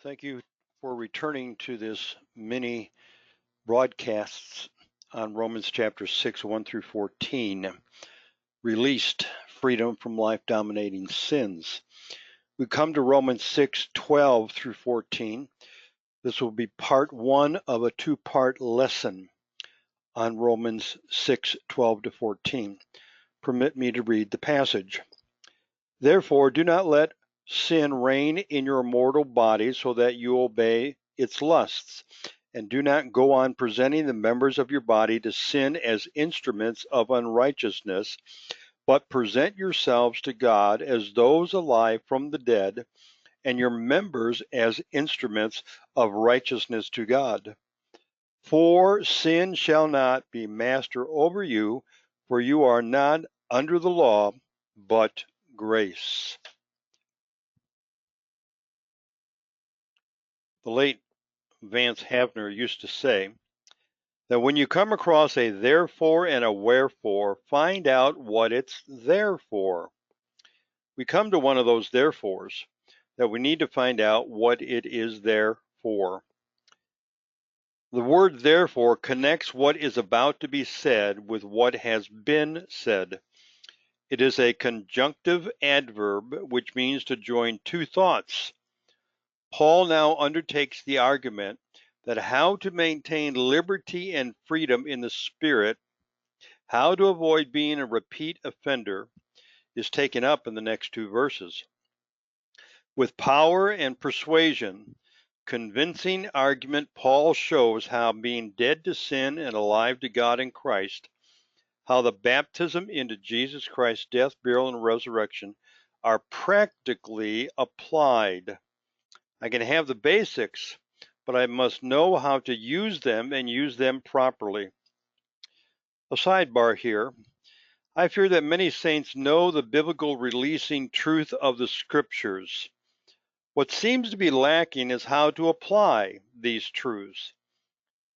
Thank you for returning to this mini broadcasts on Romans chapter 6, 1 through 14. Released freedom from life dominating sins. We come to Romans 6, 12 through 14. This will be part one of a two-part lesson on Romans 6, 12 to 14. Permit me to read the passage. Therefore, do not let sin reign in your mortal body so that you obey its lusts, and do not go on presenting the members of your body to sin as instruments of unrighteousness, but present yourselves to God as those alive from the dead, and your members as instruments of righteousness to God. For sin shall not be master over you, for you are not under the law, but grace. The late Vance Havner used to say that when you come across a therefore and a wherefore, find out what it's there for. We come to one of those therefores that we need to find out what it is there for. The word therefore connects what is about to be said with what has been said. It is a conjunctive adverb, which means to join two thoughts. Paul now undertakes the argument that how to maintain liberty and freedom in the Spirit, how to avoid being a repeat offender, is taken up in the next two verses. With power and persuasion, convincing argument, Paul shows how being dead to sin and alive to God in Christ, how the baptism into Jesus Christ's death, burial, and resurrection are practically applied. I can have the basics, but I must know how to use them and use them properly. A sidebar here. I fear that many saints know the biblical releasing truth of the scriptures. What seems to be lacking is how to apply these truths.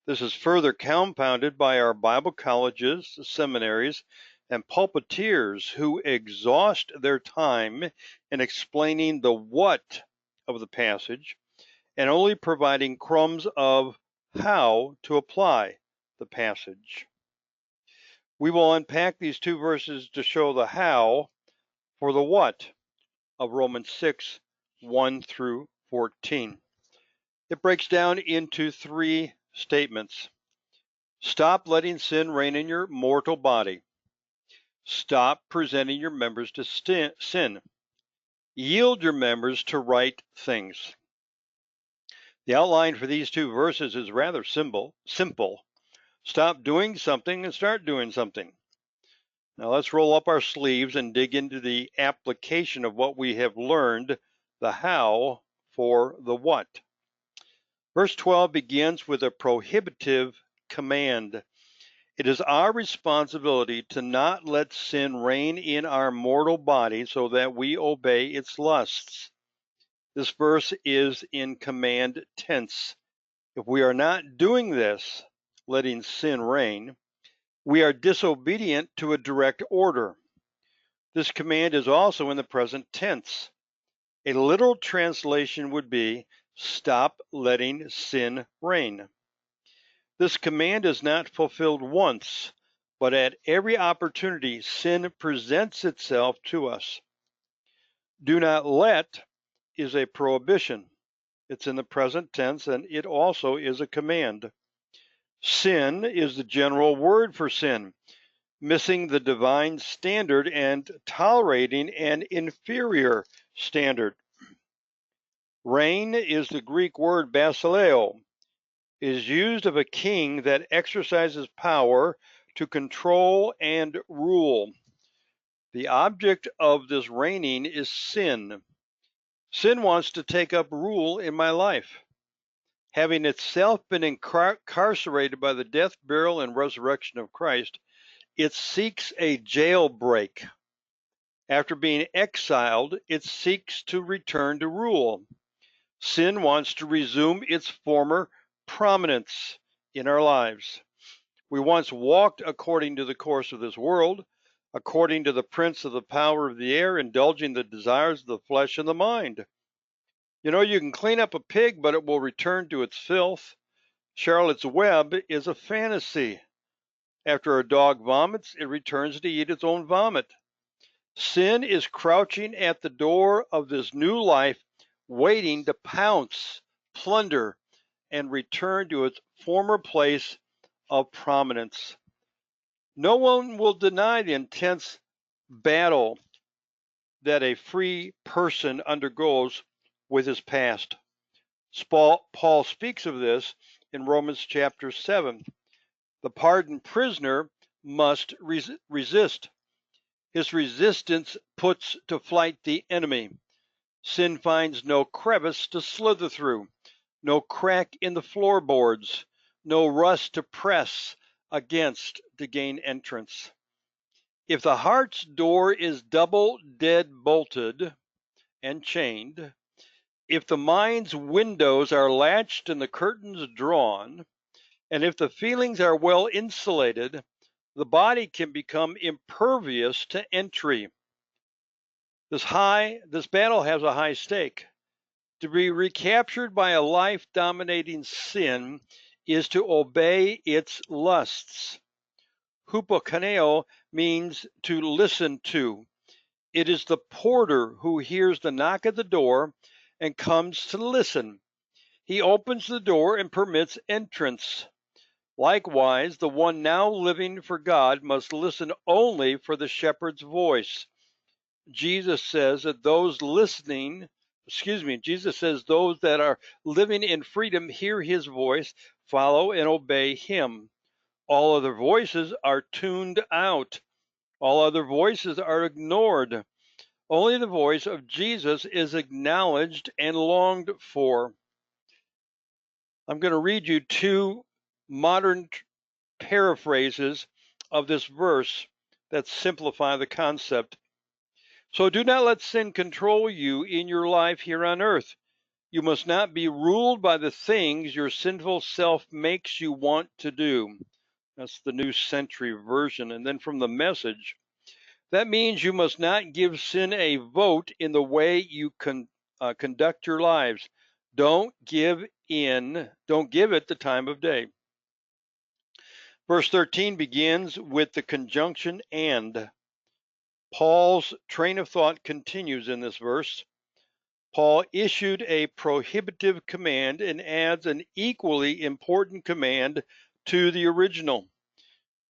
This is further compounded by our Bible colleges, seminaries, and pulpiteers who exhaust their time in explaining the what of the passage and only providing crumbs of how to apply the passage. We will unpack these two verses to show the how for the what of Romans 6, 1 through 14. It breaks down into three statements. Stop letting sin reign in your mortal body. Stop presenting your members to sin. Yield your members to right things. The outline for these two verses is rather simple. Stop doing something and start doing something. Now let's roll up our sleeves and dig into the application of what we have learned, the how for the what. Verse 12 begins with a prohibitive command. It is our responsibility to not let sin reign in our mortal body so that we obey its lusts. This verse is in command tense. If we are not doing this, letting sin reign, we are disobedient to a direct order. This command is also in the present tense. A literal translation would be, stop letting sin reign. This command is not fulfilled once, but at every opportunity sin presents itself to us. Do not let is a prohibition. It's in the present tense, and it also is a command. Sin is the general word for sin, missing the divine standard and tolerating an inferior standard. Reign is the Greek word basileo, is used of a king that exercises power to control and rule. The object of this reigning is sin. Sin wants to take up rule in my life. Having itself been incarcerated by the death, burial, and resurrection of Christ, it seeks a jailbreak. After being exiled, it seeks to return to rule. Sin wants to resume its former prominence in our lives. We once walked according to the course of this world, according to the prince of the power of the air, indulging the desires of the flesh and the mind. You know, you can clean up a pig, but it will return to its filth. Charlotte's Web is a fantasy. After a dog vomits, it returns to eat its own vomit. Sin is crouching at the door of this new life, waiting to pounce, plunder, and return to its former place of prominence. No one will deny the intense battle that a free person undergoes with his past. Paul speaks of this in Romans chapter 7. The pardoned prisoner must resist. His resistance puts to flight the enemy. Sin finds no crevice to slither through, no crack in the floorboards, no rust to press against to gain entrance. If the heart's door is double dead bolted and chained, if the mind's windows are latched and the curtains drawn, and if the feelings are well insulated, the body can become impervious to entry. This battle has a high stake. To be recaptured by a life dominating sin is to obey its lusts. Hupokaneo means to listen to. It is the porter who hears the knock at the door and comes to listen. He opens the door and permits entrance. Likewise, the one now living for God must listen only for the shepherd's voice. Jesus says that those that are living in freedom hear his voice, follow and obey him. All other voices are tuned out. All other voices are ignored. Only the voice of Jesus is acknowledged and longed for. I'm going to read you two modern paraphrases of this verse that simplify the concept. So do not let sin control you in your life here on earth. You must not be ruled by the things your sinful self makes you want to do. That's the New Century Version. And then from the Message, that means you must not give sin a vote in the way you conduct your lives. Don't give it the time of day. Verse 13 begins with the conjunction and. Paul's train of thought continues in this verse. Paul issued a prohibitive command and adds an equally important command to the original.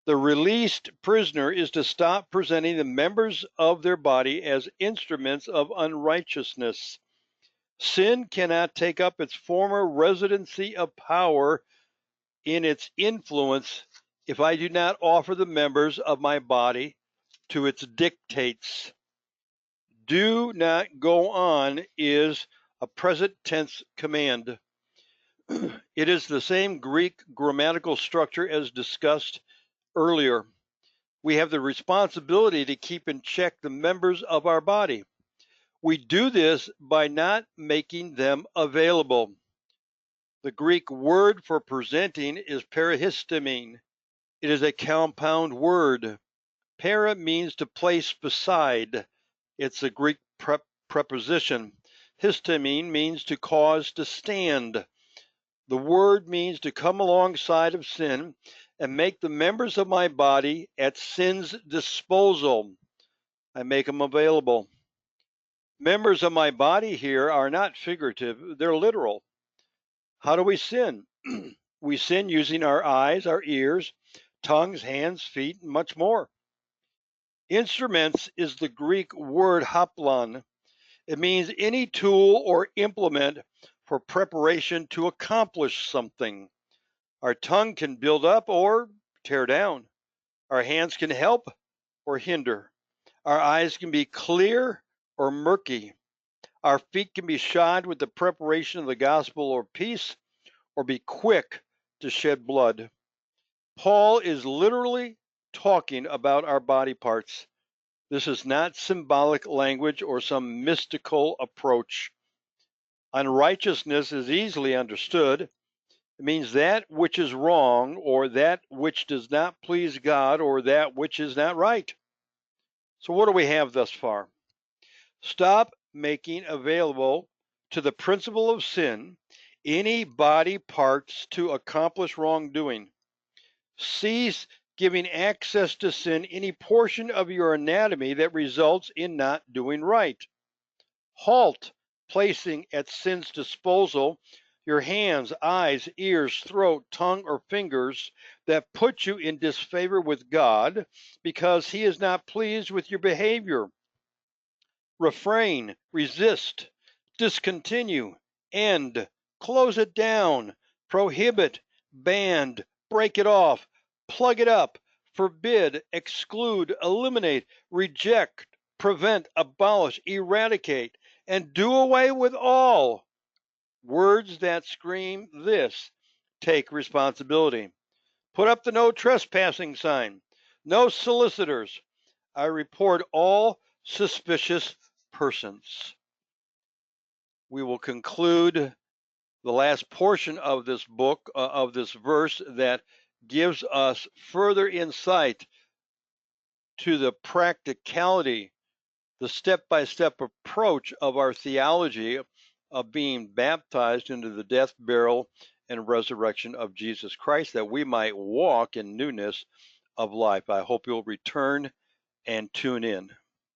The released prisoner is to stop presenting the members of their body as instruments of unrighteousness. Sin cannot take up its former residency of power in its influence if I do not offer the members of my body to its dictates. Do not go on is a present tense command. It is the same Greek grammatical structure as discussed earlier. We have the responsibility to keep in check the members of our body. We do this by not making them available. The Greek word for presenting is parahistamine. It is a compound word. Para means to place beside. It's a Greek preposition. Histamine means to cause to stand. The word means to come alongside of sin and make the members of my body at sin's disposal. I make them available. Members of my body here are not figurative, they're literal. How do we sin? We sin using our eyes, our ears, tongues, hands, feet, and much more. Instruments is the Greek word hoplon. It means any tool or implement for preparation to accomplish something. Our tongue can build up or tear down. Our hands can help or hinder. Our eyes can be clear or murky. Our feet can be shod with the preparation of the gospel or peace, or be quick to shed blood. Paul is literally talking about our body parts. This is not symbolic language or some mystical approach. Unrighteousness is easily understood. It means that which is wrong, or that which does not please God, or that which is not right. So what do we have thus far? Stop making available to the principle of sin any body parts to accomplish wrongdoing. Cease giving access to sin any portion of your anatomy that results in not doing right. Halt placing at sin's disposal your hands, eyes, ears, throat, tongue, or fingers that put you in disfavor with God because He is not pleased with your behavior. Refrain, resist, discontinue, end, close it down, prohibit, ban, break it off, plug it up, forbid, exclude, eliminate, reject, prevent, abolish, eradicate, and do away with all words that scream this: take responsibility. Put up the no trespassing sign. No solicitors. I report all suspicious persons. We will conclude the last portion of this book, of this verse, that gives us further insight to the practicality, the step-by-step approach of our theology of being baptized into the death, burial, and resurrection of Jesus Christ, that we might walk in newness of life. I hope you'll return and tune in.